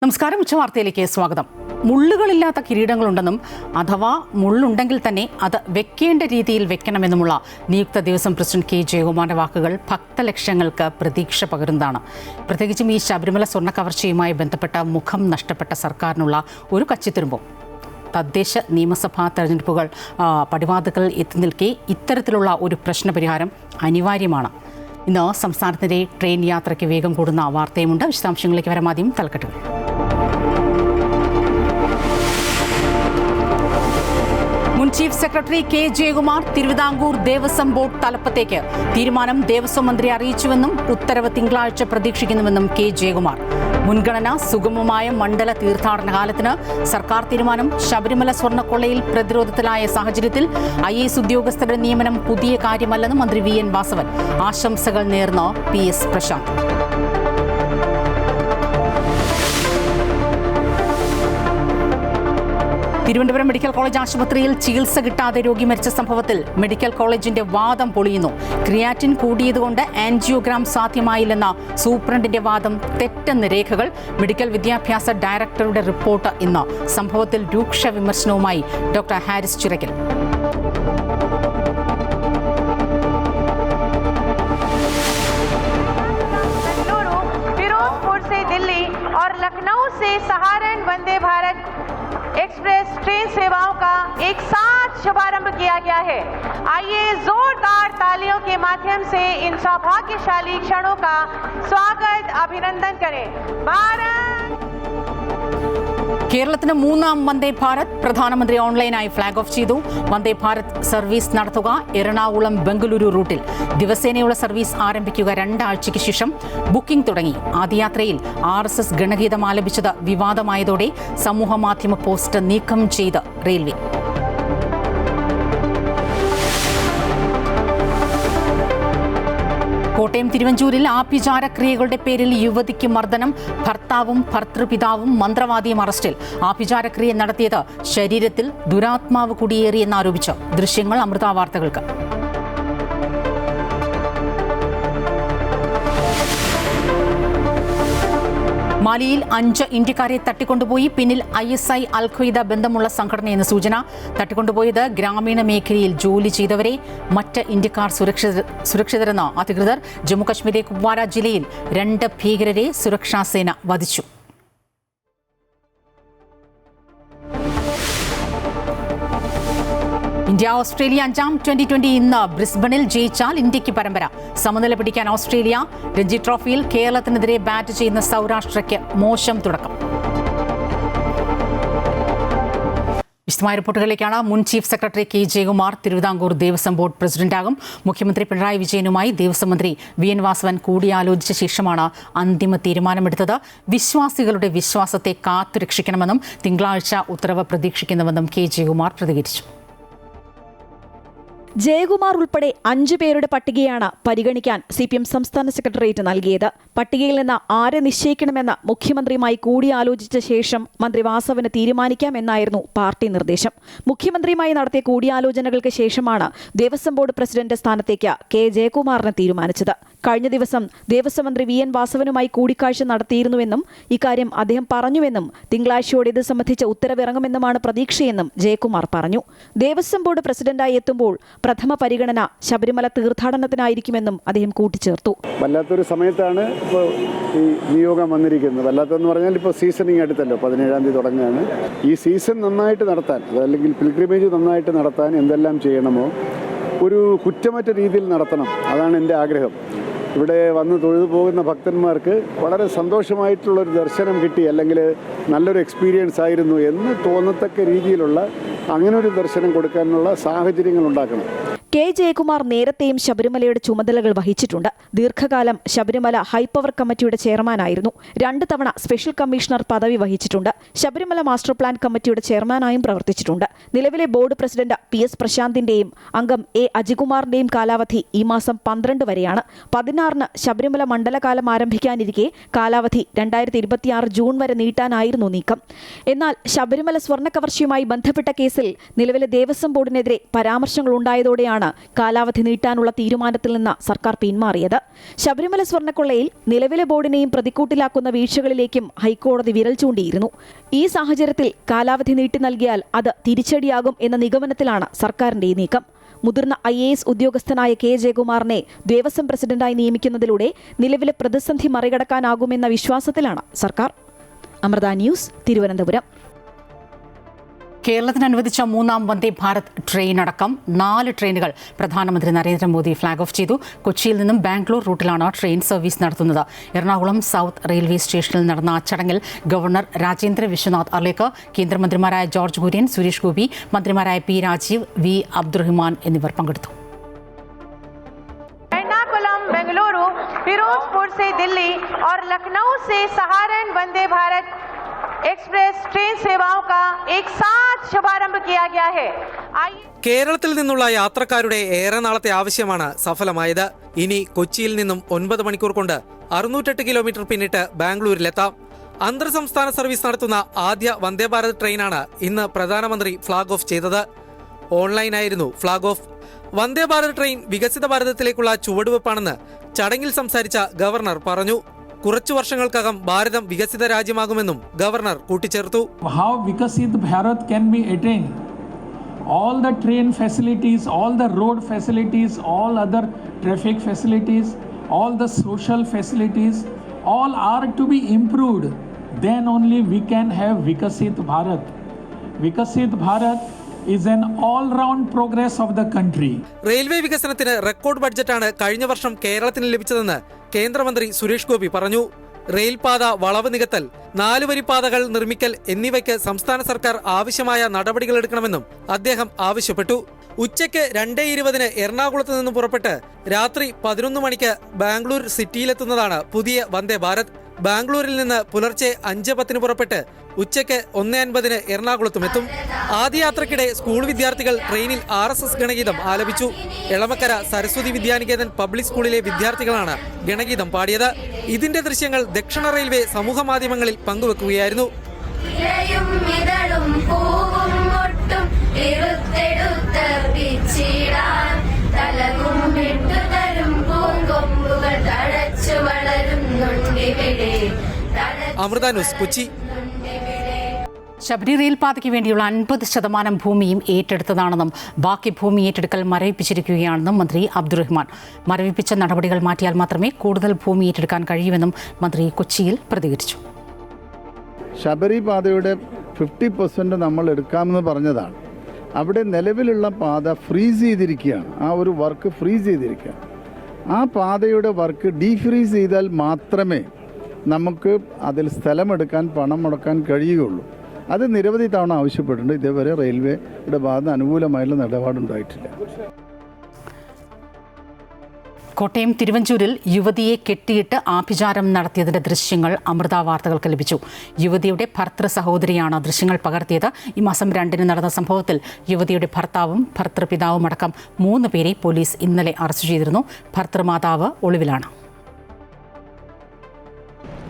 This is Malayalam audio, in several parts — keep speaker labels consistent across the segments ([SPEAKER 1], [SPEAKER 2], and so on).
[SPEAKER 1] നമസ്കാരം. ഉച്ചവാർത്തയിലേക്ക് സ്വാഗതം. മുള്ളുകളില്ലാത്ത കിരീടങ്ങളുണ്ടെന്നും അഥവാ മുള്ളുണ്ടെങ്കിൽ തന്നെ അത് വെക്കേണ്ട രീതിയിൽ വെക്കണമെന്നുമുള്ള നിയുക്ത ദേവസ്വം പ്രസിഡന്റ് കെ ജയകുമാറിന്റെ വാക്കുകൾ ഭക്തലക്ഷങ്ങൾക്ക് പ്രതീക്ഷ പകരുന്നതാണ്. പ്രത്യേകിച്ചും ഈ ശബരിമല സ്വർണ്ണ കവർച്ചയുമായി ബന്ധപ്പെട്ട മുഖം നഷ്ടപ്പെട്ട സർക്കാരിനുള്ള ഒരു കച്ചിത്തുരുമ്പും തദ്ദേശ നിയമസഭാ തെരഞ്ഞെടുപ്പുകൾ പടിവാതിൽക്കൽ എത്തി നിൽക്കെ ഇത്തരത്തിലുള്ള ഒരു പ്രശ്നപരിഹാരം അനിവാര്യമാണ്. ഇന്ന് സംസ്ഥാനത്തിന്റെ ട്രെയിൻ യാത്രയ്ക്ക് വേഗം കൂടുന്ന വാർത്തയുമുണ്ട്. വിശദാംശങ്ങളിലേക്ക് വരാം. ആദ്യം തലക്കെട്ടുകൾ. മുൻ chief secretary K Jayakumar Thiruvithamkoor Devaswom board തലപ്പത്തേക്ക്. തീരുമാനം ദേവസ്വം മന്ത്രി അറിയിച്ചുവെന്നും ഉത്തരവ് തിങ്കളാഴ്ച പ്രതീക്ഷിക്കുന്നുവെന്നും കെ ജയകുമാർ. മുൻഗണന സുഗമമായ മണ്ഡല തീർത്ഥാടന കാലത്തിന്. സർക്കാർ തീരുമാനം. ശബരിമല സ്വർണ്ണക്കൊള്ളയിൽ പ്രതിരോധത്തിലായ സാഹചര്യത്തിൽ IAS ഉദ്യോഗസ്ഥരുടെ നിയമനം പുതിയ കാര്യമല്ലെന്ന് മന്ത്രി VN വാസവൻ. ആശംസകൾ നേർന്ന് PS Prashanth. Thiruvananthapuram medical college ആശുപത്രിയിൽ ചികിത്സ കിട്ടാതെ രോഗി മരിച്ച സംഭവത്തിൽ മെഡിക്കൽ കോളേജിന്റെ വാദം പൊളിയുന്നു. ക്രിയാറ്റിൻ കൂടിയതുകൊണ്ട് ആൻജിയോഗ്രാം സാധ്യമായില്ലെന്ന സൂപ്രണ്ടിന്റെ വാദം തെറ്റെന്ന് രേഖകൾ. മെഡിക്കൽ വിദ്യാഭ്യാസ ഡയറക്ടറുടെ റിപ്പോർട്ട് ഇന്ന്. സംഭവത്തിൽ രൂക്ഷ വിമർശനവുമായി ഡോക്ടർ ഹാരിസ് ചിറക്കൽ.
[SPEAKER 2] और लखनऊ से सहारन वंदे भारत एक्सप्रेस ट्रेन सेवाओं का एक साथ शुभारंभ किया गया है। आइए जोरदार तालियों के माध्यम से इन सौभाग्यशाली क्षणों का स्वागत अभिनंदन करें। भारत.
[SPEAKER 1] കേരളത്തിന് മൂന്നാം വന്ദേ ഭാരത് പ്രധാനമന്ത്രി ഓൺലൈനായി ഫ്ളാഗ് ഓഫ് ചെയ്തു. വന്ദേ ഭാരത് സർവീസ് നടത്തുക എറണാകുളം ബംഗളൂരു റൂട്ടിൽ. ദിവസേനയുള്ള സർവീസ് ആരംഭിക്കുക 2 ആഴ്ചയ്ക്ക് ശേഷം. ബുക്കിംഗ് തുടങ്ങി. ആദ്യയാത്രയിൽ RSS ഗണഗീതം ആലപിച്ചത് വിവാദമായതോടെ സമൂഹമാധ്യമ പോസ്റ്റ് നീക്കം ചെയ്ത് റെയിൽവേ. കോട്ടയം തിരുവഞ്ചൂരിൽ ആഭിചാരക്രിയകളുടെ പേരിൽ യുവതിക്ക് മർദ്ദനം. ഭർത്താവും ഭർത്തൃപിതാവും മന്ത്രവാദിയും അറസ്റ്റിൽ. ആഭിചാരക്രിയ നടത്തിയത് ശരീരത്തിൽ ദുരാത്മാവ് കുടിയേറിയെന്നാരോപിച്ച്. ദൃശ്യങ്ങൾ അമൃത വാർത്തകൾക്ക്. മാലിയിൽ 5 ഇന്ത്യക്കാരെ തട്ടിക്കൊണ്ടുപോയി. പിന്നിൽ ISI അൽ ഖ്വയ്ദ ബന്ധമുള്ള സംഘടനയെന്ന് സൂചന. തട്ടിക്കൊണ്ടുപോയത് ഗ്രാമീണ മേഖലയിൽ ജോലി ചെയ്തവരെ. മറ്റ് ഇന്ത്യക്കാർ സുരക്ഷിതരെന്ന് അധികൃതർ. ജമ്മുകശ്മീരിലെ കുപ്വാര ജില്ലയിൽ 2 ഭീകരരെ സുരക്ഷാസേന വധിച്ചു. ഇന്ത്യ ഓസ്ട്രേലിയ 5ാം T20 ഇന്ന് ബ്രിസ്ബണിൽ. ജയിച്ചാൽ ഇന്ത്യക്ക് പരമ്പര. സമനില പിടിക്കാൻ ഓസ്ട്രേലിയ. രഞ്ജി ട്രോഫിയിൽ കേരളത്തിനെതിരെ ബാറ്റ് ചെയ്യുന്ന സൗരാഷ്ട്രയ്ക്ക് മോശം തുടക്കം. വിശദമായ റിപ്പോർട്ടുകളിലേക്കാണ്. മുൻ chief secretary K Jayakumar Thiruvithamkoor Devaswom board പ്രസിഡന്റാകും. മുഖ്യമന്ത്രി പിണറായി വിജയനുമായി ദേവസ്വം മന്ത്രി VN വാസവൻ കൂടിയാലോചിച്ച ശേഷമാണ് അന്തിമ തീരുമാനമെടുത്തത്. വിശ്വാസികളുടെ വിശ്വാസത്തെ കാത്തുരക്ഷിക്കണമെന്നും തിങ്കളാഴ്ച ഉത്തരവ് പ്രതീക്ഷിക്കുന്നുവെന്നും കെ ജയകുമാർ പ്രതികരിച്ചു.
[SPEAKER 3] ജയകുമാർ ഉൾപ്പെടെ 5 പേരുടെ പട്ടികയാണ് പരിഗണിക്കാൻ CPM സംസ്ഥാന സെക്രട്ടേറിയറ്റ് നൽകിയത്. പട്ടികയിൽ നിന്ന് ആരെ നിശ്ചയിക്കണമെന്ന് മുഖ്യമന്ത്രിയുമായി കൂടിയാലോചിച്ച ശേഷം മന്ത്രി വാസവന് തീരുമാനിക്കാമെന്നായിരുന്നു പാർട്ടി നിർദ്ദേശം. മുഖ്യമന്ത്രിയുമായി നടത്തിയ കൂടിയാലോചനകൾക്ക് ശേഷമാണ് ദേവസ്വം ബോർഡ് പ്രസിഡന്റ് സ്ഥാനത്തേക്ക് കെ ജയകുമാറിനെ തീരുമാനിച്ചത്. കഴിഞ്ഞ ദിവസം ദേവസ്വം മന്ത്രി VN വാസവനുമായി കൂടിക്കാഴ്ച നടത്തിയിരുന്നുവെന്നും ഇക്കാര്യം അദ്ദേഹം പറഞ്ഞുവെന്നും തിങ്കളാഴ്ചയോടെ ഇത് സംബന്ധിച്ച ഉത്തരവിറങ്ങുമെന്നുമാണ് പ്രതീക്ഷയെന്നും ജയകുമാർ പറഞ്ഞു. ദേവസ്വം ബോർഡ് പ്രസിഡന്റായി എത്തുമ്പോൾ പ്രഥമ പരിഗണന ശബരിമല തീർത്ഥാടനത്തിനായിരിക്കുമെന്നും അദ്ദേഹം കൂട്ടിച്ചേർത്തു.
[SPEAKER 4] വല്ലാത്തൊരു സമയത്താണ് ഇപ്പോൾ ഈ നിയോഗം വന്നിരിക്കുന്നത്. വല്ലാത്തെന്ന് പറഞ്ഞാൽ ഇപ്പോൾ സീസണിങ് അടുത്തല്ലോ, 17-ാം തീയതി തുടങ്ങുകയാണ്. ഈ സീസൺ നന്നായിട്ട് നടത്താൻ, അതല്ലെങ്കിൽ പിൽഗ്രിമേജ് നന്നായിട്ട് നടത്താൻ എന്തെല്ലാം ചെയ്യണമോ ഒരു കുറ്റമറ്റ രീതിയിൽ നടത്തണം. അതാണ് എൻ്റെ ആഗ്രഹം. ഇവിടെ വന്ന് തൊഴുതു പോകുന്ന ഭക്തന്മാർക്ക് വളരെ സന്തോഷമായിട്ടുള്ളൊരു ദർശനം കിട്ടി, അല്ലെങ്കിൽ നല്ലൊരു എക്സ്പീരിയൻസ് ആയിരുന്നു എന്ന് തോന്നത്തക്ക രീതിയിലുള്ള അങ്ങനെ ഒരു ദർശനം കൊടുക്കാനുള്ള സാഹചര്യങ്ങൾ ഉണ്ടാക്കണം.
[SPEAKER 3] കെ ജയകുമാർ നേരത്തെയും ശബരിമലയുടെ ചുമതലകൾ വഹിച്ചിട്ടുണ്ട്. ദീർഘകാലം ശബരിമല ഹൈപ്പവർ കമ്മിറ്റിയുടെ ചെയർമാനായിരുന്നു. 2 തവണ സ്പെഷ്യൽ കമ്മീഷണർ പദവി വഹിച്ചിട്ടുണ്ട്. ശബരിമല മാസ്റ്റർ പ്ലാൻ കമ്മിറ്റിയുടെ ചെയർമാനായും പ്രവർത്തിച്ചിട്ടുണ്ട്. നിലവിലെ ബോർഡ് പ്രസിഡന്റ് PS പ്രശാന്തിന്റെയും അംഗം A അജികുമാറിന്റെയും കാലാവധി ഈ മാസം 12 വരെയാണ്. 16-ന് ശബരിമല മണ്ഡലകാലം ആരംഭിക്കാനിരിക്കെ കാലാവധി 2026 ജൂൺ വരെ നീട്ടാനായിരുന്നു നീക്കം. എന്നാൽ ശബരിമല സ്വർണ്ണ കവർച്ചയുമായി ബന്ധപ്പെട്ട കേസിൽ നിലവിലെ ദേവസ്വം ബോർഡിനെതിരെ പരാമർശങ്ങൾ ഉണ്ടായതോടെയാണ് പിന്നാലെയാണ് കാലാവധി നീട്ടാനുള്ള തീരുമാനത്തിൽ നിന്ന് സർക്കാർ പിന്മാറിയത്. ശബരിമല സ്വർണ്ണക്കൊള്ളയിൽ നിലവിലെ ബോർഡിനെയും പ്രതിക്കൂട്ടിലാക്കുന്ന വീഴ്ചകളിലേക്കും ഹൈക്കോടതി വിരൽ ചൂണ്ടിയിരുന്നു. ഈ സാഹചര്യത്തിൽ കാലാവധി നീട്ടി നൽകിയാൽ അത് തിരിച്ചടിയാകും എന്ന നിഗമനത്തിലാണ് സർക്കാരിന്റെ ഈ നീക്കം. മുതിർന്ന IAS ഉദ്യോഗസ്ഥനായ K. ജയകുമാറിനെ ദേവസ്വം പ്രസിഡന്റായി നിയമിക്കുന്നതിലൂടെ നിലവിലെ പ്രതിസന്ധി മറികടക്കാനാകുമെന്ന വിശ്വാസത്തിലാണ് സർക്കാർ. അമൃത ന്യൂസ്, തിരുവനന്തപുരം.
[SPEAKER 1] കേരളത്തിന് അനുവദിച്ച 3ാം വന്ദേ ഭാരത് ട്രെയിൻ അടക്കം 4 ട്രെയിനുകൾ പ്രധാനമന്ത്രി നരേന്ദ്രമോദി ഫ്ളാഗ് ഓഫ് ചെയ്തു. കൊച്ചിയിൽ നിന്നും ബാംഗ്ലൂർ റൂട്ടിലാണ് ട്രെയിൻ സർവീസ് നടത്തുന്നത്. എറണാകുളം സൗത്ത് റെയിൽവേ സ്റ്റേഷനിൽ നടന്ന ചടങ്ങിൽ ഗവർണർ രാജേന്ദ്ര വിശ്വനാഥ് അർലേക്കർ, കേന്ദ്രമന്ത്രിമാരായ ജോർജ് കുര്യൻ, സുരേഷ് ഗോപി, മന്ത്രിമാരായ P. രാജീവ്, V. അബ്ദുറഹിമാൻ എന്നിവർ പങ്കെടുത്തു.
[SPEAKER 2] एर्नाकुलम, बेंगलुरु, फिरोजपुर से दिल्ली और लखनऊ से सहारन वंदे भारत एक्सप्रेस ट्रेन सेवाओं का एक साथ शुभारंभ किया गया है.
[SPEAKER 5] കേരളത്തിൽ നിന്നുള്ള യാത്രക്കാരുടെ ഏറെ നാളത്തെ ആവശ്യമാണ് സഫലമായത്. ഇനി കൊച്ചിയിൽ നിന്നും 9 മണിക്കൂർ കൊണ്ട് 608 കിലോമീറ്റർ പിന്നിട്ട് ബാംഗ്ലൂരിലെത്താം. അന്തർ സംസ്ഥാന സർവീസ് നടത്തുന്ന ആദ്യ വന്ദേ ഭാരത് ട്രെയിനാണ് ഇന്ന് പ്രധാനമന്ത്രി ഫ്ളാഗ് ഓഫ് ചെയ്തത്. ഓൺലൈനായിരുന്നു flag off. Vande Bharat train വികസിത ഭാരതത്തിലേക്കുള്ള ചുവടുവെപ്പാണെന്ന് ചടങ്ങിൽ സംസാരിച്ച ഗവർണർ പറഞ്ഞു. കുറച്ചു വർഷങ്ങൾക്കകം ഭാരതം വികസിത രാജ്യമാകുമെന്നും ഗവർണർ കൂട്ടിച്ചേർത്തു.
[SPEAKER 6] How Vikasit Bharat can be attained? All the train facilities, all the road facilities, all other traffic facilities, all the social facilities, all are to be improved. Then only we can have Vikasit Bharat. Vikasit Bharat is an all-round progress of the country.
[SPEAKER 5] Railway വികസനത്തിന് റെക്കോർഡ് ബഡ്ജറ്റാണ് കഴിഞ്ഞ വർഷം കേരളത്തിന് ലഭിച്ചതെന്ന് കേന്ദ്രമന്ത്രി സുരേഷ് ഗോപി പറഞ്ഞു. റെയിൽപാത വളവ് നികത്തൽ, 4 വരിപ്പാതകൾ നിർമ്മിക്കൽ എന്നിവയ്ക്ക് സംസ്ഥാന സർക്കാർ ആവശ്യമായ നടപടികളെടുക്കണമെന്നും അദ്ദേഹം ആവശ്യപ്പെട്ടു. ഉച്ചയ്ക്ക് 2:20 എറണാകുളത്ത് നിന്നും പുറപ്പെട്ട് രാത്രി 11 മണിക്ക് ബാംഗ്ലൂർ സിറ്റിയിലെത്തുന്നതാണ് പുതിയ വന്ദേ ഭാരത്. ബാംഗ്ലൂരിൽ നിന്ന് പുലർച്ചെ 5:10 പുറപ്പെട്ട് ഉച്ചയ്ക്ക് 1:50 എറണാകുളത്തുമെത്തും. ആദ്യ യാത്രയ്ക്കിടെ സ്കൂൾ വിദ്യാർത്ഥികൾ ട്രെയിനിൽ RSS ഗണഗീതം ആലപിച്ചു. എളമക്കര സരസ്വതി വിദ്യാനികേതൻ പബ്ലിക് സ്കൂളിലെ വിദ്യാർത്ഥികളാണ് ഗണഗീതം പാടിയത്. ഇതിന്റെ ദൃശ്യങ്ങൾ ദക്ഷിണ റെയിൽവേ സമൂഹ മാധ്യമങ്ങളിൽ പങ്കുവെക്കുകയായിരുന്നു. അമൃത ന്യൂസ്, കൊച്ചി.
[SPEAKER 1] ശബരി റെയിൽപാതയ്ക്ക് വേണ്ടിയുള്ള 50% ഭൂമിയും ഏറ്റെടുത്തതാണെന്നും ബാക്കി ഭൂമി ഏറ്റെടുക്കൽ മരവിപ്പിച്ചിരിക്കുകയാണെന്നും മന്ത്രി അബ്ദുറഹിമാൻ. മരവിപ്പിച്ച നടപടികൾ മാറ്റിയാൽ മാത്രമേ കൂടുതൽ ഭൂമി ഏറ്റെടുക്കാൻ കഴിയൂവെന്നും മന്ത്രി കൊച്ചിയിൽ പ്രതികരിച്ചു.
[SPEAKER 4] ശബരി പാതയുടെ 50% നമ്മൾ എടുക്കാമെന്ന് പറഞ്ഞതാണ്. അവിടെ നിലവിലുള്ള പാത ഫ്രീസ് ചെയ്തിരിക്കുകയാണ്. ആ ഒരു വർക്ക് ഫ്രീസ് ചെയ്തിരിക്കുകയാണ്. ആ പാതയുടെ വർക്ക് ഡീഫ്രീസ് ചെയ്താൽ മാത്രമേ നമുക്ക് അതിൽ സ്ഥലമെടുക്കാൻ, പണം മുടക്കാൻ കഴിയുകയുള്ളൂ. അത് നിരവധി തവണ ആവശ്യപ്പെട്ടിട്ടുണ്ട്. ഇതേവരെ റെയിൽവേയുടെ ഭാഗത്ത് അനുകൂലമായുള്ള നിലപാടുണ്ടായിട്ടില്ല.
[SPEAKER 1] കോട്ടയം തിരുവഞ്ചൂരിൽ യുവതിയെ കെട്ടിയിട്ട് ആഭിചാരം നടത്തിയതിന്റെ ദൃശ്യങ്ങൾ അമൃത വാർത്തകൾക്ക് ലഭിച്ചു. യുവതിയുടെ ഭർത്തൃ സഹോദരിയാണ് ദൃശ്യങ്ങൾ പകർത്തിയത്. ഈ മാസം 2 നടന്ന സംഭവത്തിൽ യുവതിയുടെ ഭർത്താവും ഭർത്തൃപിതാവും അടക്കം 3 പേരെ പോലീസ് ഇന്നലെ അറസ്റ്റ് ചെയ്തിരുന്നു. ഭർത്തൃമാതാവ് ഒളിവിലാണ്.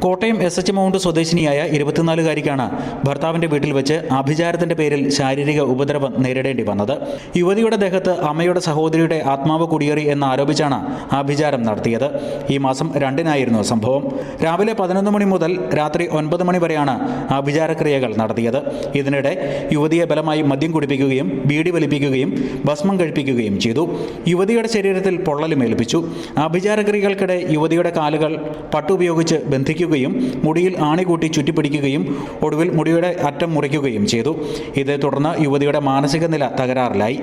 [SPEAKER 7] കോട്ടയം SH മൗണ്ട് സ്വദേശിനിയായ 24-കാരിക്കാണ് ഭർത്താവിന്റെ വീട്ടിൽ വെച്ച് ആഭിചാരത്തിന്റെ പേരിൽ ശാരീരിക ഉപദ്രവം നേരിടേണ്ടി വന്നത്. യുവതിയുടെ ദേഹത്ത് അമ്മയുടെ സഹോദരിയുടെ ആത്മാവ് കുടിയേറി എന്നാരോപിച്ചാണ് ആഭിചാരം നടത്തിയത്. ഈ മാസം 2-നായിരുന്നു സംഭവം. രാവിലെ 11 മണി മുതൽ രാത്രി 9 മണി വരെയാണ് ആഭിചാരക്രിയകൾ നടത്തിയത്. ഇതിനിടെ യുവതിയെ ബലമായി മദ്യം കുടിപ്പിക്കുകയും ബീഡി വലിപ്പിക്കുകയും ഭസ്മം കഴിപ്പിക്കുകയും ചെയ്തു. യുവതിയുടെ ശരീരത്തിൽ പൊള്ളലുമേൽപ്പിച്ചു. ആഭിചാരക്രിയകൾക്കിടെ യുവതിയുടെ കാലുകൾ പട്ടുപയോഗിച്ച് ബന്ധിക്കുകയും മുടിയിൽ ആണികൂട്ടി ചുറ്റിപ്പിടിക്കുകയും ഒടുവിൽ മുടിയുടെ അറ്റം മുറിക്കുകയും ചെയ്തു. ഇതേ തുടർന്ന് യുവതിയുടെ മാനസിക നില തകരാറിലായി.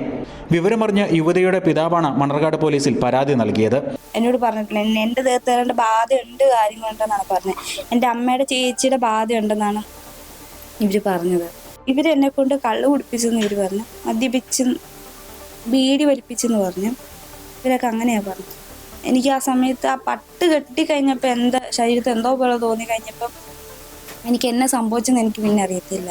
[SPEAKER 7] വിവരമറിഞ്ഞ് യുവതിയുടെ പിതാവാണ് മണ്ണർകാട് പോലീസിൽ പരാതി നൽകിയത്.
[SPEAKER 8] എന്നോട് പറഞ്ഞിട്ടില്ല, എൻ്റെ ദേഹത്ത് രണ്ട് ബാധയുണ്ട്, കാര്യങ്ങളുണ്ടെന്നാണ് പറഞ്ഞത്. എൻ്റെ അമ്മയുടെ ചേച്ചിയുടെ ബാധയുണ്ടെന്നാണ് ഇവർ പറഞ്ഞത്. ഇവരെന്നെ കൊണ്ട് കള്ള് കുടിപ്പിച്ചെന്ന് ഇവർ പറഞ്ഞു, മദ്യപിച്ച് ബീഡി വലിപ്പിച്ചെന്ന് പറഞ്ഞു. ഇവരൊക്കെ അങ്ങനെയാണ് പറഞ്ഞത്. എനിക്ക് ആ സമയത്ത് ആ പട്ട് കെട്ടിക്കഴിഞ്ഞപ്പോൾ എന്താ ശരീരത്തിൽ എന്തോ പോലെ തോന്നി കഴിഞ്ഞപ്പം എനിക്ക് എന്നെ സംഭവിച്ചെന്ന് എനിക്ക് പിന്നെ അറിയത്തില്ല.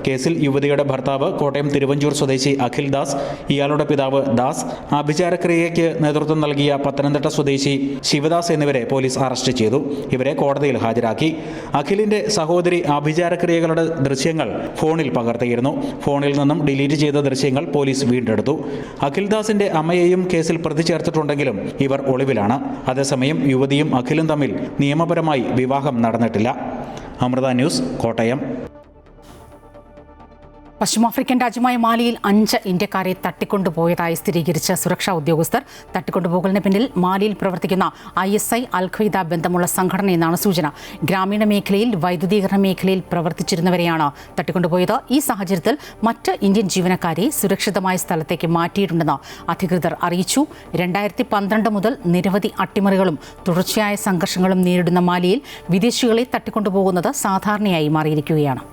[SPEAKER 7] കേസിൽ യുവതിയുടെ ഭർത്താവ് കോട്ടയം തിരുവഞ്ചൂർ സ്വദേശി അഖിൽ ദാസ്, ഇയാളുടെ പിതാവ് ദാസ്, ആഭിചാരക്രിയയ്ക്ക് നേതൃത്വം നൽകിയ പത്തനംതിട്ട സ്വദേശി ശിവദാസ് എന്നിവരെ പോലീസ് അറസ്റ്റ് ചെയ്തു. ഇവരെ കോടതിയിൽ ഹാജരാക്കി. അഖിലിന്റെ സഹോദരി ആഭിചാരക്രിയകളുടെ ദൃശ്യങ്ങൾ ഫോണിൽ പകർത്തിയിരുന്നു. ഫോണിൽ നിന്നും ഡിലീറ്റ് ചെയ്ത ദൃശ്യങ്ങൾ പോലീസ് വീണ്ടെടുത്തു. അഖിൽദാസിന്റെ അമ്മയെയും കേസിൽ പ്രതി ചേർത്തിട്ടുണ്ടെങ്കിലും ഇവർ ഒളിവിലാണ്. അതേസമയം യുവതിയും അഖിലും തമ്മിൽ നിയമപരമായി വിവാഹം നടന്നിട്ടില്ല. അമൃത ന്യൂസ്, കോട്ടയം.
[SPEAKER 1] പശ്ചിമാഫ്രിക്കൻ രാജ്യമായ മാലിയിൽ 5 ഇന്ത്യക്കാരെ തട്ടിക്കൊണ്ടുപോയതായി സ്ഥിരീകരിച്ച സുരക്ഷാ ഉദ്യോഗസ്ഥർ. തട്ടിക്കൊണ്ടുപോകലിന് പിന്നിൽ മാലിയിൽ പ്രവർത്തിക്കുന്ന ISI അൽ-ഖ്വയ്ദ ബന്ധമുള്ള സംഘടനയെന്നാണ് സൂചന. ഗ്രാമീണ മേഖലയിൽ വൈദ്യുതീകരണ മേഖലയിൽ പ്രവർത്തിച്ചിരുന്നവരെയാണ് തട്ടിക്കൊണ്ടുപോയത്. ഈ സാഹചര്യത്തിൽ മറ്റ് ഇന്ത്യൻ ജീവനക്കാരെ സുരക്ഷിതമായ സ്ഥലത്തേക്ക് മാറ്റിയിട്ടുണ്ടെന്ന് അധികൃതർ അറിയിച്ചു. 2012 മുതൽ നിരവധി അട്ടിമറികളും തുടർച്ചയായ സംഘർഷങ്ങളും നേരിടുന്ന മാലിയിൽ വിദേശികളെ തട്ടിക്കൊണ്ടുപോകുന്നത് സാധാരണയായി മാറിയിരിക്കുകയാണ്.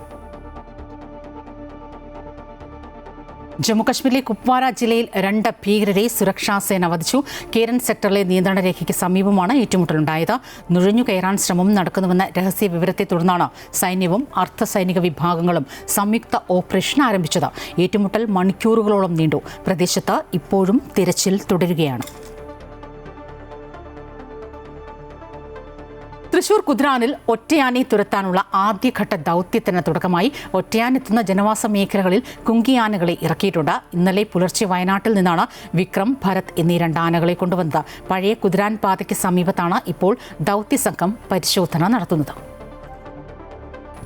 [SPEAKER 1] ജമ്മുകശ്മീരിലെ കുപ്വാര ജില്ലയിൽ 2 ഭീകരരെ സുരക്ഷാ സേന വധിച്ചു. കേരൻ സെക്ടറിലെ നിയന്ത്രണ രേഖയ്ക്ക് സമീപമാണ് ഏറ്റുമുട്ടലുണ്ടായത്. നുഴഞ്ഞു കയറാൻ ശ്രമം നടക്കുന്നുവെന്ന രഹസ്യ വിവരത്തെ തുടർന്നാണ് സൈന്യവും അർദ്ധസൈനിക വിഭാഗങ്ങളും സംയുക്ത ഓപ്പറേഷൻ ആരംഭിച്ചത്. ഏറ്റുമുട്ടൽ മണിക്കൂറുകളോളം നീണ്ടു. പ്രദേശത്ത് ഇപ്പോഴും തിരച്ചിൽ തുടരുകയാണ്. തൃശൂർ കുതിരാനിൽ ഒറ്റയാനെ തുരത്താനുള്ള ആദ്യഘട്ട ദൗത്യത്തിന് തുടക്കമായി. ഒറ്റയാനെത്തുന്ന ജനവാസ മേഖലകളിൽ കുങ്കിയാനകളെ ഇറക്കിയിട്ടുണ്ട്. ഇന്നലെ പുലർച്ചെ വയനാട്ടിൽ നിന്നാണ് വിക്രം, ഭരത് എന്നീ 2 ആനകളെ കൊണ്ടുവന്നത്. പഴയ കുതിരാൻ പാതയ്ക്ക് സമീപത്താണ് ഇപ്പോൾ ദൗത്യസംഘം പരിശോധന നടത്തുന്നത്.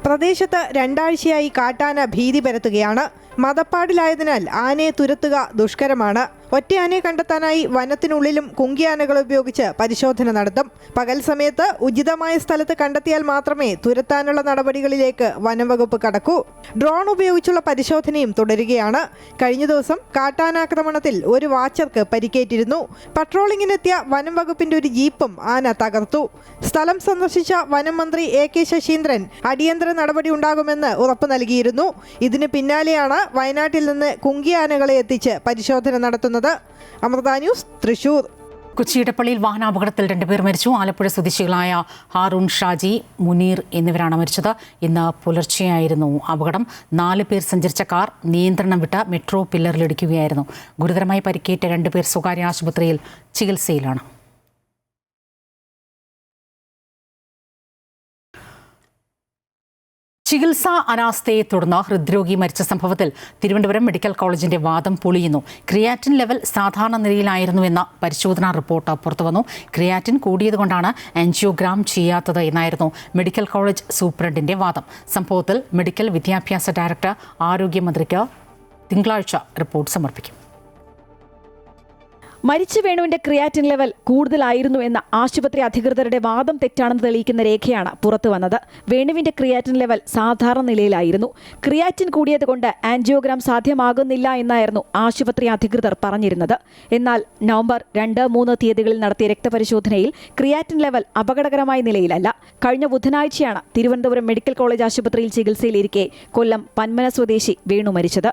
[SPEAKER 9] പ്രദേശത്ത് 2 ആഴ്ചയായി കാട്ടാന ഭീതി പരത്തുകയാണ്. മതപ്പാടിലായതിനാൽ ആനയെ തുരത്തുക ദുഷ്കരമാണ്. ഒറ്റയാനയെ കണ്ടെത്താനായി വനത്തിനുള്ളിലും കുങ്കിയാനകൾ ഉപയോഗിച്ച് പരിശോധന നടത്തും. പകൽ സമയത്ത് ഉചിതമായ സ്ഥലത്ത് കണ്ടെത്തിയാൽ മാത്രമേ തുരത്താനുള്ള നടപടികളിലേക്ക് വനംവകുപ്പ് കടക്കൂ. ഡ്രോൺ ഉപയോഗിച്ചുള്ള പരിശോധനയും തുടരുകയാണ്. കഴിഞ്ഞ ദിവസം കാട്ടാനാക്രമണത്തിൽ ഒരു വാച്ചർക്ക് പരിക്കേറ്റിരുന്നു. പട്രോളിങ്ങിനെത്തിയ വനംവകുപ്പിന്റെ ഒരു ജീപ്പും ആന തകർത്തു. സ്ഥലം സന്ദർശിച്ച വനം മന്ത്രി AK ശശീന്ദ്രൻ അടിയന്തര നടപടി ഉണ്ടാകുമെന്ന് ഉറപ്പ് നൽകിയിരുന്നു. ഇതിന് പിന്നാലെയാണ് വയനാട്ടിൽ നിന്ന് കുങ്കിയാനകളെ എത്തിച്ച് പരിശോധന നടത്തുന്നത്. അമൃത ന്യൂസ്, തൃശൂർ.
[SPEAKER 1] കൊച്ചി ഇടപ്പള്ളിയിൽ വാഹനാപകടത്തിൽ 2 പേർ മരിച്ചു. ആലപ്പുഴ സ്വദേശികളായ ഹാറൂൺ ഷാജി, മുനീർ എന്നിവരാണ് മരിച്ചത്. ഇന്ന് പുലർച്ചെയായിരുന്നു അപകടം. 4 പേർ സഞ്ചരിച്ച കാർ നിയന്ത്രണം വിട്ട് മെട്രോ പില്ലറിലിടിക്കുകയായിരുന്നു. ഗുരുതരമായി പരിക്കേറ്റ 2 പേർ സ്വകാര്യ ആശുപത്രിയിൽ ചികിത്സയിലാണ്. ചികിത്സാ അനാസ്ഥയെ തുടർന്ന് ഹൃദ്രോഗി മരിച്ച സംഭവത്തിൽ തിരുവനന്തപുരം മെഡിക്കൽ കോളേജിന്റെ വാദം പൊളിയുന്നു. ക്രിയാറ്റിൻ ലെവൽ സാധാരണ നിലയിലായിരുന്നുവെന്ന പരിശോധനാ റിപ്പോർട്ട് പുറത്തുവന്നു. ക്രിയാറ്റിൻ കൂടിയതുകൊണ്ടാണ് ആൻജിയോഗ്രാം ചെയ്യാത്തത് എന്നായിരുന്നു മെഡിക്കൽ കോളേജ് സൂപ്രണ്ടിന്റെ വാദം. സംഭവത്തിൽ മെഡിക്കൽ വിദ്യാഭ്യാസ ഡയറക്ടർ ആരോഗ്യമന്ത്രിക്ക് തിങ്കളാഴ്ച റിപ്പോർട്ട് സമർപ്പിക്കും.
[SPEAKER 3] മരിച്ച വേണുവിന്റെ ക്രിയാറ്റിൻ ലെവൽ കൂടുതലായിരുന്നു എന്ന ആശുപത്രി അധികൃതരുടെ വാദം തെറ്റാണെന്ന് തെളിയിക്കുന്ന രേഖയാണ് പുറത്തു വന്നത്. വേണുവിന്റെ ക്രിയാറ്റിൻ ലെവൽ സാധാരണ നിലയിലായിരുന്നു. ക്രിയാറ്റിൻ കൂടിയതുകൊണ്ട് ആൻജിയോഗ്രാം സാധ്യമാകുന്നില്ല എന്നായിരുന്നു ആശുപത്രി അധികൃതർ പറഞ്ഞിരുന്നത്. എന്നാൽ നവംബർ 2, 3 തീയതികളിൽ നടത്തിയ രക്തപരിശോധനയിൽ ക്രിയാറ്റിൻ ലെവൽ അപകടകരമായ നിലയിലല്ല. കഴിഞ്ഞ ബുധനാഴ്ചയാണ് തിരുവനന്തപുരം മെഡിക്കൽ കോളേജ് ആശുപത്രിയിൽ ചികിത്സയിലിരിക്കെ കൊല്ലം പന്മന സ്വദേശി വേണു മരിച്ചത്.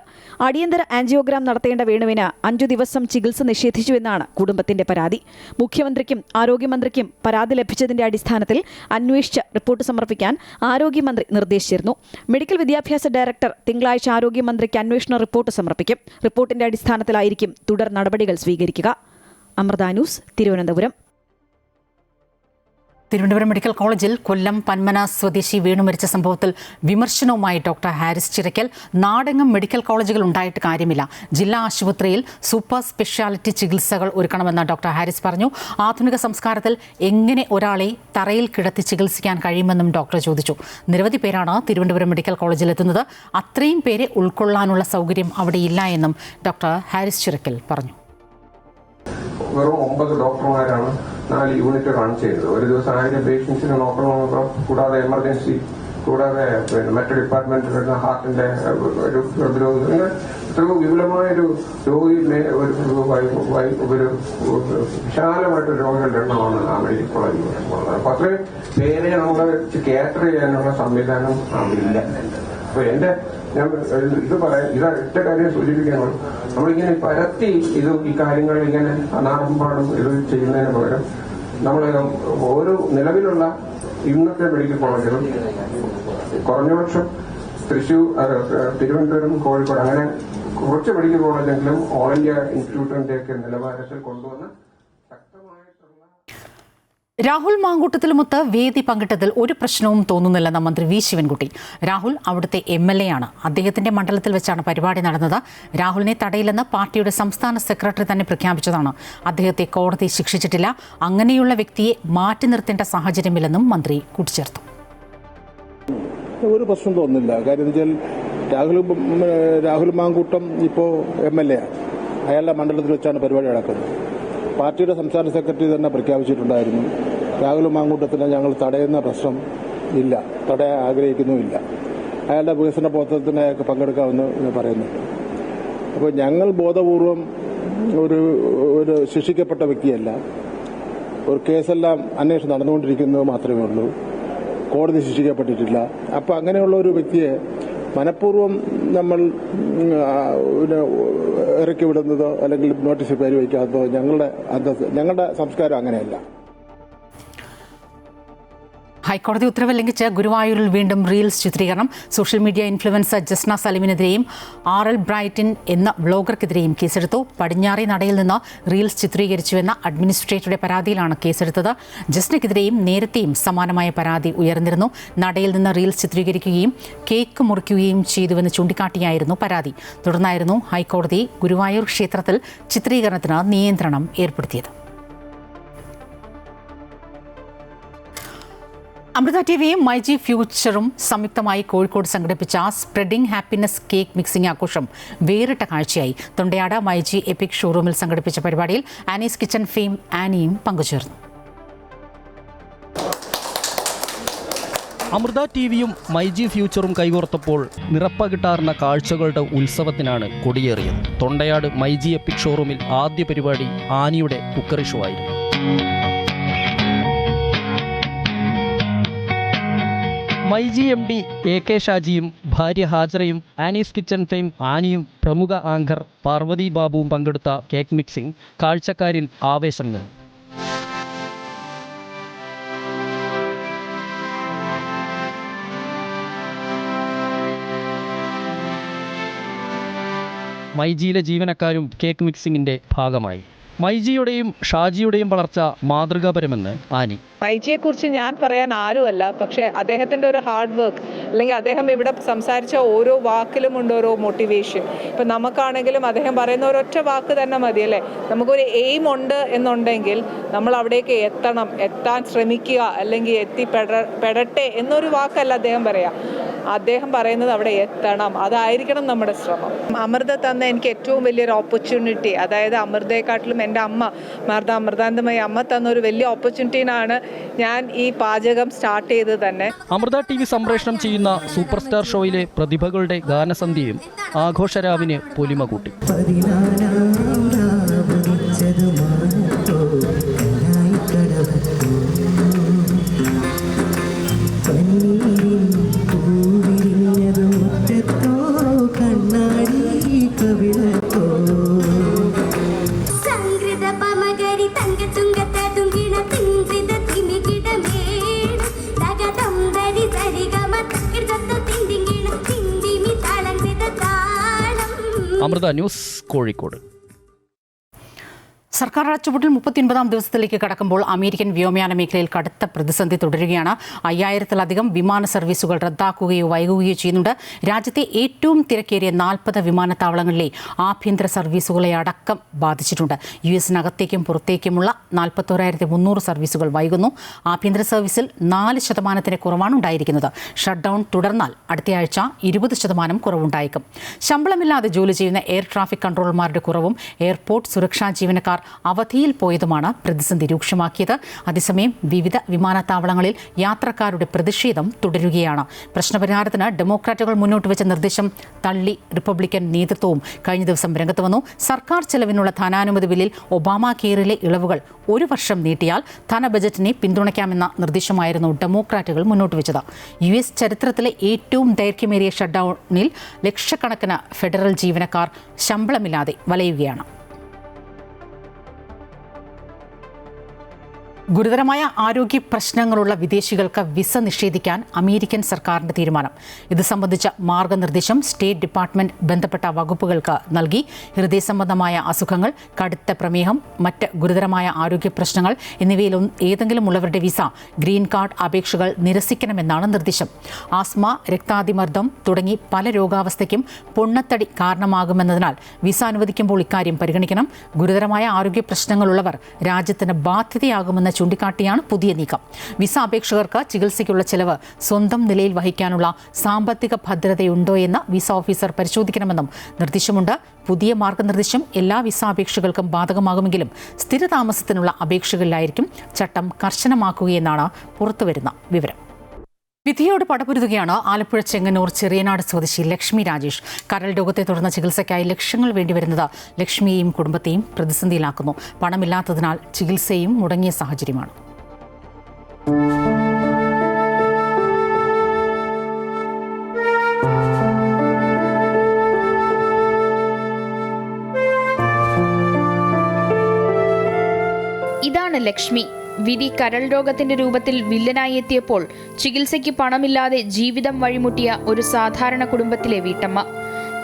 [SPEAKER 3] അടിയന്തര ആൻജിയോഗ്രാം നടത്തേണ്ട വേണുവിന് 5 ദിവസം ചികിത്സ നിഷേധിച്ചു എന്നാണ് കുടുംബത്തിന്റെ പരാതി. മുഖ്യമന്ത്രിക്കും ആരോഗ്യമന്ത്രിക്കും പരാതി ലഭിച്ചതിന്റെ അടിസ്ഥാനത്തിൽ അന്വേഷിച്ച് റിപ്പോർട്ട് സമർപ്പിക്കാൻ ആരോഗ്യമന്ത്രി നിർദ്ദേശിച്ചിരുന്നു. മെഡിക്കൽ വിദ്യാഭ്യാസ ഡയറക്ടർ തിങ്കളാഴ്ച ആരോഗ്യമന്ത്രിക്ക് അന്വേഷണ റിപ്പോർട്ട് സമർപ്പിക്കും. റിപ്പോർട്ടിന്റെ അടിസ്ഥാനത്തിലായിരിക്കും തുടർ നടപടികൾ സ്വീകരിക്കുക. അമൃത ന്യൂസ്, തിരുവനന്തപുരം.
[SPEAKER 1] തിരുവനന്തപുരം മെഡിക്കൽ കോളേജിൽ കൊല്ലം പന്മന സ്വദേശി വേണു മരിച്ച സംഭവത്തിൽ വിമർശനവുമായി ഡോക്ടർ ഹാരിസ് ചിറക്കൽ. നാടെങ്ങും മെഡിക്കൽ കോളേജുകൾ ഉണ്ടായിട്ട് കാര്യമില്ല. ജില്ലാ ആശുപത്രിയിൽ സൂപ്പർ സ്പെഷ്യാലിറ്റി ചികിത്സകൾ ഒരുക്കണമെന്ന് ഡോക്ടർ ഹാരിസ് പറഞ്ഞു. ആധുനിക സംസ്കാരത്തിൽ എങ്ങനെ ഒരാളെ തറയിൽ കിടത്തി ചികിത്സിക്കാൻ കഴിയുമെന്നും ഡോക്ടർ ചോദിച്ചു. നിരവധി പേരാണ് തിരുവനന്തപുരം മെഡിക്കൽ കോളേജിൽ എത്തുന്നത്. അത്രയും പേരെ ഉൾക്കൊള്ളാനുള്ള സൗകര്യം അവിടെയില്ല എന്നും ഡോക്ടർ ഹാരിസ് ചിറക്കൽ പറഞ്ഞു.
[SPEAKER 10] വെറും 9 ഡോക്ടർമാരാണ് 4 യൂണിറ്റ് റൺ ചെയ്തത്. ഒരു ദിവസം 1000 പേഷ്യൻസിനെ നോക്കണമെന്നൊക്കെ, കൂടാതെ എമർജൻസി, കൂടാതെ മറ്റു ഡിപ്പാർട്ട്മെന്റിൽ വരുന്ന ഹാർട്ടിന്റെ ഒരു പ്രതിരോധം, ഇങ്ങനെ ഇത്രയും വിപുലമായൊരു രോഗിയിലെ ഒരു വിശാലമായിട്ടൊരു രോഗികളുടെ എണ്ണമാണ് ആ മെഡിക്കൽ കോളേജിൽ ഉള്ളത്. അപ്പൊ അത്രയും പേരെ നമ്മൾ കാറ്റർ ചെയ്യാനുള്ള സംവിധാനം ഇല്ല. അപ്പൊ ഞാൻ ഒറ്റ കാര്യം സൂചിപ്പിക്കണം. നമ്മളിങ്ങനെ പരത്തി ഈ കാര്യങ്ങൾ ഇങ്ങനെ അനാർഭാടും ഇത് ചെയ്യുന്നതിന് പകരം നമ്മൾ ഓരോ നിലവിലുള്ള ഇന്നത്തെ മെഡിക്കൽ കോളേജുകൾ കുറഞ്ഞപക്ഷം തൃശ്ശൂർ, തിരുവനന്തപുരം, കോഴിക്കോട് അങ്ങനെ കുറച്ച് മെഡിക്കൽ കോളേജെങ്കിലും ഓൾ ഇന്ത്യ ഇൻസ്റ്റിറ്റ്യൂട്ടിന്റെയൊക്കെ നിലവാരത്തിൽ കൊണ്ടുവന്ന്
[SPEAKER 1] രാഹുൽ മാങ്കൂട്ടത്തിലുമൊത്ത് വേദി പങ്കിട്ടതിൽ ഒരു പ്രശ്നവും തോന്നുന്നില്ലെന്ന മന്ത്രി വി ശിവൻകുട്ടി. രാഹുൽ അവിടുത്തെ MLA ആണ്. അദ്ദേഹത്തിന്റെ മണ്ഡലത്തിൽ വെച്ചാണ് പരിപാടി നടന്നത്. രാഹുലിനെ തടയില്ലെന്ന് പാർട്ടിയുടെ സംസ്ഥാന സെക്രട്ടറി തന്നെ പ്രഖ്യാപിച്ചതാണ്. അദ്ദേഹത്തെ കോടതി ശിക്ഷിച്ചിട്ടില്ല. അങ്ങനെയുള്ള വ്യക്തിയെ മാറ്റി നിർത്തേണ്ട സാഹചര്യമില്ലെന്നും മന്ത്രി കൂട്ടിച്ചേർത്തു.
[SPEAKER 11] ഒരു പ്രശ്നം തോന്നുന്നില്ല. കാര്യം വെച്ചാൽ രാഹുൽ മാങ്കൂട്ടം ഇപ്പോൾ MLA ആണ്. അയാളുടെ മണ്ഡലത്തിൽ വെച്ചാണ് പരിപാടി നടക്കുന്നത്. പാർട്ടിയുടെ സംസ്ഥാന സെക്രട്ടറി തന്നെ പ്രഖ്യാപിച്ചിട്ടുണ്ടായിരുന്നു, രാഹുൽ മാങ്കൂട്ടത്തിനെ ഞങ്ങൾ തടയുന്ന പ്രശ്നം ഇല്ല, തടയാൻ ആഗ്രഹിക്കുന്നുമില്ല. അയാളുടെ വികസന പ്രവർത്തനത്തിന് അയാൾക്ക് പങ്കെടുക്കാമെന്ന് പറയുന്നുണ്ട്. അപ്പോൾ ഞങ്ങൾ ബോധപൂർവം ഒരു ശിക്ഷിക്കപ്പെട്ട വ്യക്തിയല്ല. ഒരു കേസെല്ലാം അന്വേഷണം നടന്നുകൊണ്ടിരിക്കുന്നത് മാത്രമേ ഉള്ളൂ. കോടതി ശിക്ഷിക്കപ്പെട്ടിട്ടില്ല. അപ്പോൾ അങ്ങനെയുള്ള ഒരു വ്യക്തിയെ മനഃപൂർവ്വം നമ്മൾ ഇറക്കി വിടുന്നതോ അല്ലെങ്കിൽ നോട്ടീസ് പേര് വയ്ക്കാത്തതോ ഞങ്ങളുടെ സംസ്കാരം അങ്ങനെയല്ല.
[SPEAKER 1] ഹൈക്കോടതി ഉത്തരവ് ലംഘിച്ച് ഗുരുവായൂരിൽ വീണ്ടും റീൽസ് ചിത്രീകരണം. സോഷ്യൽ മീഡിയ ഇൻഫ്ലുവൻസർ ജസ്ന സലീമിനെതിരെയും RL ബ്രൈറ്റൻ എന്ന വ്ളോഗർക്കെതിരെയും കേസെടുത്തു. പടിഞ്ഞാറേ നടയിൽ നിന്ന് റീൽസ് ചിത്രീകരിച്ചുവെന്ന അഡ്മിനിസ്ട്രേറ്ററുടെ പരാതിയിലാണ് കേസെടുത്തത്. ജസ്നയ്ക്കെതിരെയും നേരത്തെയും സമാനമായ പരാതി ഉയർന്നിരുന്നു. നടയിൽ നിന്ന് റീൽസ് ചിത്രീകരിക്കുകയും കേക്ക് മുറിക്കുകയും ചെയ്തുവെന്ന് ചൂണ്ടിക്കാട്ടിയായിരുന്നു പരാതി. തുടർന്നായിരുന്നു ഹൈക്കോടതി ഗുരുവായൂർ ക്ഷേത്രത്തിൽ ചിത്രീകരണത്തിന് നിയന്ത്രണം ഏർപ്പെടുത്തിയത്. അമൃത TVയും മൈജി ഫ്യൂച്ചറും സംയുക്തമായി കോഴിക്കോട് സംഘടിപ്പിച്ച സ്പ്രെഡിംഗ് ഹാപ്പിനെസ് കേക്ക് മിക്സിംഗ് ആഘോഷം വേറിട്ട കാഴ്ചയായി. തൊണ്ടയാട് മൈജി എപ്പിക് ഷോറൂമിൽ സംഘടിപ്പിച്ച പരിപാടിയിൽ ആനീസ് കിച്ചൺ ഫെയിം ആനിയും പങ്കുചേർന്നു.
[SPEAKER 12] അമൃത TVയും മൈജി ഫ്യൂച്ചറും കൈകോർത്തപ്പോൾ നിറപ്പകിട്ടാർന്ന കാഴ്ചകളുടെ ഉത്സവത്തിനാണ് കൊടിയേറിയത്. തൊണ്ടയാട് മൈജി എപ്പിക് ഷോറൂമിൽ ആദ്യ പരിപാടി ആനിയുടെ കുക്കറി ഷോ ആയിരുന്നു. മൈജി MD AK ഷാജിയും ഭാര്യ ഹാജറയും ആനീസ് കിച്ചൺ ഫെയിം ആനിയും പ്രമുഖ ആങ്കർ പാർവതി ബാബുവും പങ്കെടുത്ത കേക്ക് മിക്സിംഗ് കാഴ്ചക്കാരിൽ ആവേശം നൽകി. മൈജിയിലെ ജീവനക്കാരും കേക്ക് മിക്സിംഗിന്റെ ഭാഗമായി. മൈജിയുടെയും ഷാജിയുടെയും വളർച്ച മാതൃകാപരമെന്ന് ആനി.
[SPEAKER 13] മൈജിയെക്കുറിച്ച് ഞാൻ പറയാൻ ആരുമല്ല, പക്ഷേ അദ്ദേഹത്തിൻ്റെ ഒരു ഹാർഡ് വർക്ക്, അല്ലെങ്കിൽ അദ്ദേഹം ഇവിടെ സംസാരിച്ച ഓരോ വാക്കിലും ഉണ്ട് ഓരോ മോട്ടിവേഷൻ. ഇപ്പം നമുക്കാണെങ്കിലും അദ്ദേഹം പറയുന്ന ഒരൊറ്റ വാക്ക് തന്നെ മതിയല്ലേ. നമുക്കൊരു എയിം ഉണ്ട് എന്നുണ്ടെങ്കിൽ നമ്മൾ അവിടേക്ക് എത്താൻ ശ്രമിക്കുക, അല്ലെങ്കിൽ എത്തിപ്പെടട്ടെ എന്നൊരു വാക്കല്ല അദ്ദേഹം പറയാം. അദ്ദേഹം പറയുന്നത് അവിടെ എത്തണം, അതായിരിക്കണം നമ്മുടെ ശ്രമം. അമൃത തന്ന എനിക്ക് ഏറ്റവും വലിയൊരു ഓപ്പർച്യൂണിറ്റി, അതായത് അമൃതയെക്കാട്ടിലും എൻ്റെ അമ്മ അമൃതാനന്ദമയി അമ്മ തന്ന ഒരു വലിയ ഓപ്പർച്യൂണിറ്റിനാണ് ഞാൻ ഈ പാചകം സ്റ്റാർട്ട് ചെയ്തത് തന്നെ.
[SPEAKER 12] അമൃത TV സംപ്രേഷണം ചെയ്യുന്ന സൂപ്പർ സ്റ്റാർ ഷോയിലെ പ്രതിഭകളുടെ ഗാനസന്ധ്യയും ആഘോഷരാവിന് പൊലിമ കൂട്ടി. അമൃത ന്യൂസ്, കോഴിക്കോട്.
[SPEAKER 1] സർക്കാർ അടച്ചുപൂട്ടൽ 39ാം ദിവസത്തിലേക്ക് കടക്കുമ്പോൾ അമേരിക്കൻ വ്യോമയാന മേഖലയിൽ കടുത്ത പ്രതിസന്ധി തുടരുകയാണ്. 5000-ത്തിലധികം വിമാന സർവീസുകൾ റദ്ദാക്കുകയോ വൈകുകയോ ചെയ്യുന്നുണ്ട്. രാജ്യത്തെ ഏറ്റവും തിരക്കേറിയ 40 വിമാനത്താവളങ്ങളിലെ ആഭ്യന്തര സർവീസുകളെ അടക്കം ബാധിച്ചിട്ടുണ്ട്. US-നകത്തേക്കും പുറത്തേക്കുമുള്ള 41,300 സർവീസുകൾ വൈകുന്നു. ആഭ്യന്തര സർവീസിൽ 4% കുറവാണ് ഉണ്ടായിരിക്കുന്നത്. ഷട്ട് ഡൗൺ തുടർന്നാൽ അടുത്തയാഴ്ച 20% കുറവുണ്ടായേക്കും. ശമ്പളമില്ലാതെ ജോലി ചെയ്യുന്ന എയർ ട്രാഫിക് കൺട്രോളർമാരുടെ കുറവും എയർപോർട്ട് സുരക്ഷാ ജീവനക്കാർ അവധിയിൽ പോയതുമാണ് പ്രതിസന്ധി രൂക്ഷമാക്കിയത്. അതേസമയം വിവിധ വിമാനത്താവളങ്ങളിൽ യാത്രക്കാരുടെ പ്രതിഷേധം തുടരുകയാണ്. പ്രശ്നപരിഹാരത്തിന് ഡെമോക്രാറ്റുകൾ മുന്നോട്ട് വെച്ച നിർദ്ദേശം തള്ളി റിപ്പബ്ലിക്കൻ നേതൃത്വവും കഴിഞ്ഞ ദിവസം രംഗത്ത് വന്നു. സർക്കാർ ചെലവിനുള്ള ധനാനുമതി ബില്ലിൽ ഒബാമ കെയറിലെ ഇളവുകൾ 1 വർഷം നീട്ടിയാൽ ധനബജറ്റിനെ പിന്തുണയ്ക്കാമെന്ന നിർദ്ദേശമായിരുന്നു ഡെമോക്രാറ്റുകൾ മുന്നോട്ട് വെച്ചത്. US ചരിത്രത്തിലെ ഏറ്റവും ദൈർഘ്യമേറിയ ഷട്ട്ഡൌണിൽ ലക്ഷക്കണക്കിന് ഫെഡറൽ ജീവനക്കാർ ശമ്പളമില്ലാതെ വലയുകയാണ്. ഗുരുതരമായ ആരോഗ്യ പ്രശ്നങ്ങളുള്ള വിദേശികൾക്ക് വിസ നിഷേധിക്കാൻ അമേരിക്കൻ സർക്കാരിന്റെ തീരുമാനം. ഇത് സംബന്ധിച്ച മാർഗനിർദ്ദേശം സ്റ്റേറ്റ് ഡിപ്പാർട്ട്മെന്റ് ബന്ധപ്പെട്ട വകുപ്പുകൾക്ക് നൽകി. ഹൃദയ സംബന്ധമായ അസുഖങ്ങൾ, കടുത്ത പ്രമേഹം, മറ്റ് ഗുരുതരമായ ആരോഗ്യ പ്രശ്നങ്ങൾ എന്നിവയിൽ ഏതെങ്കിലും ഉള്ളവരുടെ വിസ, ഗ്രീൻ കാർഡ് അപേക്ഷകൾ നിരസിക്കണമെന്നാണ് നിർദ്ദേശം. ആസ്മ, രക്താതിമർദ്ദം തുടങ്ങി പല രോഗാവസ്ഥയ്ക്കും പൊണ്ണത്തടി കാരണമാകുമെന്നതിനാൽ വിസ അനുവദിക്കുമ്പോൾ ഇക്കാര്യം പരിഗണിക്കണം. ഗുരുതരമായ ആരോഗ്യ പ്രശ്നങ്ങളുള്ളവർ രാജ്യത്തിന് ബാധ്യതയാകുമെന്ന് ചൂണ്ടിക്കാട്ടിയാണ് പുതിയ നീക്കം. വിസ അപേക്ഷകർക്ക് ചികിത്സയ്ക്കുള്ള ചെലവ് സ്വന്തം നിലയിൽ വഹിക്കാനുള്ള സാമ്പത്തിക ഭദ്രതയുണ്ടോ എന്ന് വിസ ഓഫീസർ പരിശോധിക്കണമെന്നും നിർദ്ദേശമുണ്ട്. പുതിയ മാർഗനിർദ്ദേശം എല്ലാ വിസ അപേക്ഷകൾക്കും ബാധകമാകുമെങ്കിലും സ്ഥിരതാമസത്തിനുള്ള അപേക്ഷകളിലായിരിക്കും ചട്ടം കർശനമാക്കുകയെന്നാണ് പുറത്തുവരുന്ന വിവരം. വിധിയോട് പടപൊരുതുകയാണ് ആലപ്പുഴ ചെങ്ങന്നൂർ ചെറിയനാട് സ്വദേശി ലക്ഷ്മി രാജേഷ്. കരൾ രോഗത്തെ തുടർന്ന് ചികിത്സയ്ക്കായി ലക്ഷങ്ങൾ വേണ്ടിവരുന്നത് ലക്ഷ്മിയെയും കുടുംബത്തെയും പ്രതിസന്ധിയിലാക്കുന്നു. പണമില്ലാത്തതിനാൽ ചികിത്സയും മുടങ്ങിയ സാഹചര്യമാണ്.
[SPEAKER 14] ഇതാണ് ലക്ഷ്മി. വിധി കരൾ രോഗത്തിന്റെ രൂപത്തിൽ വില്ലനായി എത്തിയപ്പോൾ ചികിത്സയ്ക്ക് പണമില്ലാതെ ജീവിതം വഴിമുട്ടിയ ഒരു സാധാരണ കുടുംബത്തിലെ വീട്ടമ്മ.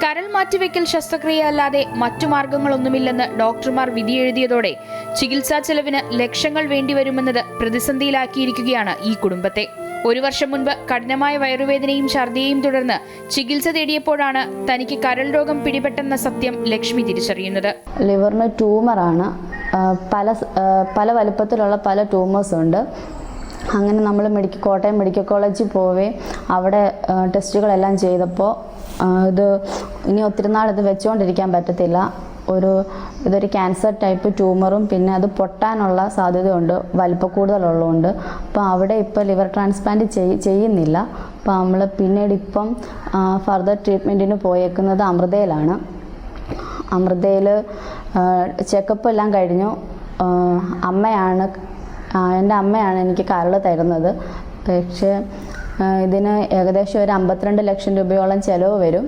[SPEAKER 14] കരൾ മാറ്റിവെക്കൽ ശസ്ത്രക്രിയ അല്ലാതെ മറ്റു മാർഗങ്ങളൊന്നുമില്ലെന്ന് ഡോക്ടർമാർ വിധിയെഴുതിയതോടെ ചികിത്സാ ചെലവിന് ലക്ഷങ്ങൾ വേണ്ടിവരുമെന്നത് പ്രതിസന്ധിയിലാക്കിയിരിക്കുകയാണ് ഈ കുടുംബത്തെ. 1 വർഷം മുൻപ് കഠിനമായ വയറുവേദനയും ഛർദിയെയും തുടർന്ന് ചികിത്സ തേടിയപ്പോഴാണ് തനിക്ക് കരൾ രോഗം പിടിപെട്ടെന്ന സത്യം ലക്ഷ്മി തിരിച്ചറിയുന്നത്.
[SPEAKER 15] ലിവറിന് ട്യൂമറാണ്. പല വലുപ്പത്തിലുള്ള പല ട്യൂമേഴ്സ് ഉണ്ട്. അങ്ങനെ നമ്മൾ കോട്ടയം മെഡിക്കൽ കോളേജിൽ പോവുകയും അവിടെ ടെസ്റ്റുകളെല്ലാം ചെയ്തപ്പോൾ ഇനി ഒത്തിരി നാൾ ഇത് വെച്ചുകൊണ്ടിരിക്കാൻ പറ്റത്തില്ല. ഇതൊരു ക്യാൻസർ ടൈപ്പ് ട്യൂമറും പിന്നെ അത് പൊട്ടാനുള്ള സാധ്യതയുണ്ട്, വലിപ്പം കൂടുതലുള്ളതുകൊണ്ട്. അപ്പോൾ അവിടെ ഇപ്പോൾ ലിവർ ട്രാൻസ്പ്ലാന്റ് ചെയ്യുന്നില്ല. അപ്പോൾ നമ്മൾ പിന്നീട് ഇപ്പം ഫർദർ ട്രീറ്റ്മെൻറ്റിന് പോയേക്കുന്നത് അമൃതയിലാണ്. അമൃതയിൽ ചെക്കപ്പ് എല്ലാം കഴിഞ്ഞു. എൻ്റെ അമ്മയാണ് എനിക്ക് കരൾ തരുന്നത്. പക്ഷേ ഇതിന് ഏകദേശം ഒരു 52 ലക്ഷം രൂപയോളം ചെലവ് വരും.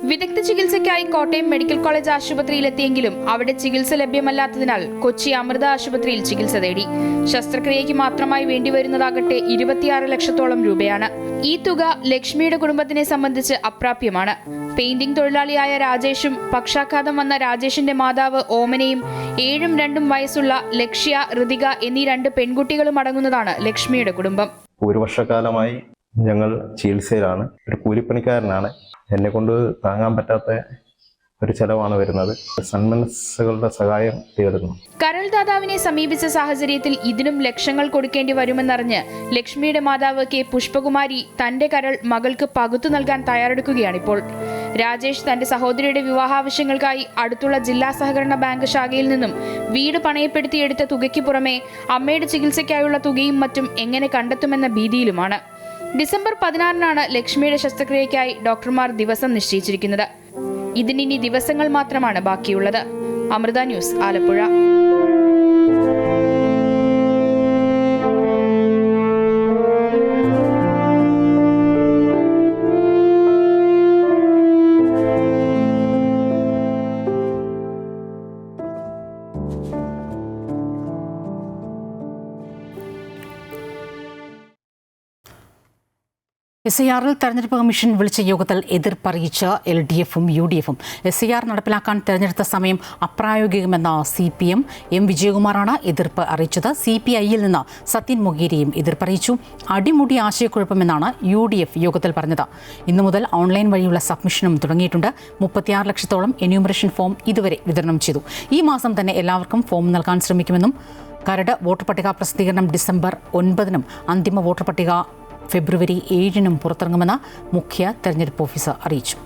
[SPEAKER 14] വിദഗ്ധ ചികിത്സയ്ക്കായി കോട്ടയം മെഡിക്കൽ കോളേജ് ആശുപത്രിയിലെത്തിയെങ്കിലും അവിടെ ചികിത്സ ലഭ്യമല്ലാത്തതിനാൽ കൊച്ചി അമൃത ആശുപത്രിയിൽ ചികിത്സ തേടി. ശസ്ത്രക്രിയയ്ക്ക് മാത്രമായി വേണ്ടിവരുന്നതാകട്ടെ 26 ലക്ഷത്തോളം രൂപയാണ്. ഈ തുക ലക്ഷ്മിയുടെ കുടുംബത്തിനെ സംബന്ധിച്ച് അപ്രാപ്യമാണ്. പെയിന്റിംഗ് തൊഴിലാളിയായ രാജേഷും പക്ഷാഘാതം വന്ന രാജേഷിന്റെ മാതാവ് ഓമനയും 7ഉം 2ഉം വയസ്സുള്ള ലക്ഷ്യ, ഋതിക എന്നീ 2 പെൺകുട്ടികളും അടങ്ങുന്നതാണ് ലക്ഷ്മിയുടെ കുടുംബം.
[SPEAKER 16] 1 വർഷക്കാലമായി ഞങ്ങൾ ചികിത്സയിലാണ്. ഒരു കൂലിപ്പണിക്കാരനാണ്. എന്നെ കൊണ്ട് താങ്ങാൻ പറ്റാത്ത ഒരു ചെലവാണ് വരുന്നത്. സന്മനസ്സുകളുടെ സഹായം തേടുന്നു.
[SPEAKER 14] കരൾ ദാതാവിനെ സമീപിച്ച സാഹചര്യത്തിൽ ഇതിനും ലക്ഷങ്ങൾ കൊടുക്കേണ്ടി വരുമെന്നറിഞ്ഞ് ലക്ഷ്മിയുടെ മാതാവ് കെ പുഷ്പകുമാരി തന്റെ കരൾ മകൾക്ക് പകുത്തു നൽകാൻ തയ്യാറെടുക്കുകയാണിപ്പോൾ. രാജേഷ് തന്റെ സഹോദരിയുടെ വിവാഹാവശ്യങ്ങൾക്കായി അടുത്തുള്ള ജില്ലാ സഹകരണ ബാങ്ക് ശാഖയിൽ നിന്നും വീട് പണയപ്പെടുത്തിയെടുത്ത തുകയ്ക്ക് പുറമെ അമ്മയുടെ ചികിത്സയ്ക്കായുള്ള തുകയും മറ്റും എങ്ങനെ കണ്ടെത്തുമെന്ന ഭീതിയിലുമാണ്. ഡിസംബർ 16-നാണ് ലക്ഷ്മിയുടെ ശസ്ത്രക്രിയയ്ക്കായി ഡോക്ടർമാർ ദിവസം നിശ്ചയിച്ചിരിക്കുന്നത്. ഇതിനി ദിവസങ്ങൾ മാത്രമാണ് ബാക്കിയുള്ളത്. അമൃത ന്യൂസ്, ആലപ്പുഴ.
[SPEAKER 1] SIR തെരഞ്ഞെടുപ്പ് കമ്മീഷൻ വിളിച്ച യോഗത്തിൽ എതിർപ്പറിയിച്ച് LDF-ഉം UDF-ഉം. SIR നടപ്പിലാക്കാൻ തെരഞ്ഞെടുത്ത സമയം അപ്രായോഗികമെന്ന CPM M. വിജയകുമാറാണ് എതിർപ്പ് അറിയിച്ചത്. CPI-യിൽ നിന്ന് സത്യൻ മൊഗേരിയും എതിർപ്പറിയിച്ചു. അടിമുടി ആശയക്കുഴപ്പമെന്നാണ് UDF യോഗത്തിൽ പറഞ്ഞത്. ഇന്നു മുതൽ ഓൺലൈൻ വഴിയുള്ള സബ്മിഷനും തുടങ്ങിയിട്ടുണ്ട്. 36 ലക്ഷത്തോളം എന്യൂമറേഷൻ ഫോം ഇതുവരെ വിതരണം ചെയ്തു. ഈ മാസം തന്നെ എല്ലാവർക്കും ഫോം നൽകാൻ ശ്രമിക്കുമെന്നും കരട് വോട്ടർ പട്ടിക പ്രസിദ്ധീകരണം ഡിസംബർ 9-നും അന്തിമ വോട്ടർ പട്ടിക ഫെബ്രുവരി 7-നും പുറത്തിറങ്ങുമെന്ന് മുഖ്യ തെരഞ്ഞെടുപ്പ് ഓഫീസർ അറിയിച്ചു.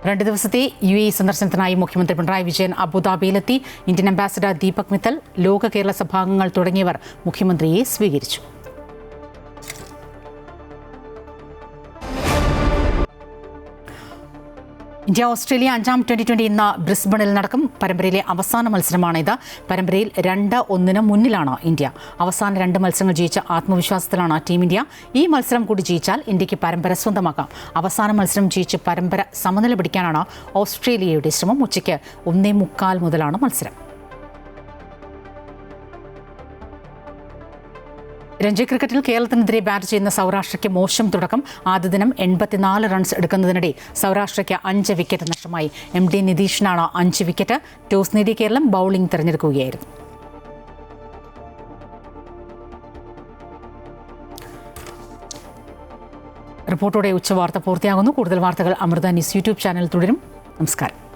[SPEAKER 1] 2 ദിവസത്തെ UAE സന്ദർശനത്തിനായി മുഖ്യമന്ത്രി പിണറായി വിജയൻ അബുദാബിയിലെത്തി. ഇന്ത്യൻ അംബാസിഡർ ദീപക് മിത്തൽ, ലോക കേരള സഭാംഗങ്ങൾ തുടങ്ങിയവർ മുഖ്യമന്ത്രിയെ സ്വീകരിച്ചു. ഇന്ത്യ ഓസ്ട്രേലിയ 5-ാം T20 ഇന്ന് ബ്രിസ്ബണിൽ നടക്കും. പരമ്പരയിലെ അവസാന മത്സരമാണിത്. പരമ്പരയിൽ 2-1 മുന്നിലാണ് ഇന്ത്യ. അവസാന 2 മത്സരങ്ങൾ ജയിച്ച ആത്മവിശ്വാസത്തിലാണ് ടീം ഇന്ത്യ. ഈ മത്സരം കൂടി ജയിച്ചാൽ ഇന്ത്യക്ക് പരമ്പര സ്വന്തമാക്കാം. അവസാന മത്സരം ജയിച്ച് പരമ്പര സമനില പിടിക്കാനാണ് ഓസ്ട്രേലിയയുടെ ശ്രമം. ഉച്ചയ്ക്ക് 1:45 മുതലാണ് മത്സരം. രഞ്ജി ക്രിക്കറ്റിൽ കേരളത്തിനെതിരെ ബാറ്റ് ചെയ്യുന്ന സൗരാഷ്ട്രയ്ക്ക് മോശം തുടക്കം. ആദ്യ ദിനം 84 റൺസ് എടുക്കുന്നതിനിടെ സൗരാഷ്ട്രയ്ക്ക് 5 വിക്കറ്റ് നഷ്ടമായി. MD നിതീഷിനാണ് 5 wicket. ടോസ് നേടിയ കേരളം ബൌളിംഗ് തെരഞ്ഞെടുക്കുകയായിരുന്നു. റിപ്പോർട്ടോടെ ഉച്ചവാർത്ത പൂർത്തിയാകുന്നു. കൂടുതൽ വാർത്തകൾ അമൃത ന്യൂസ് യൂട്യൂബ് ചാനൽ തുടരും. നമസ്കാരം.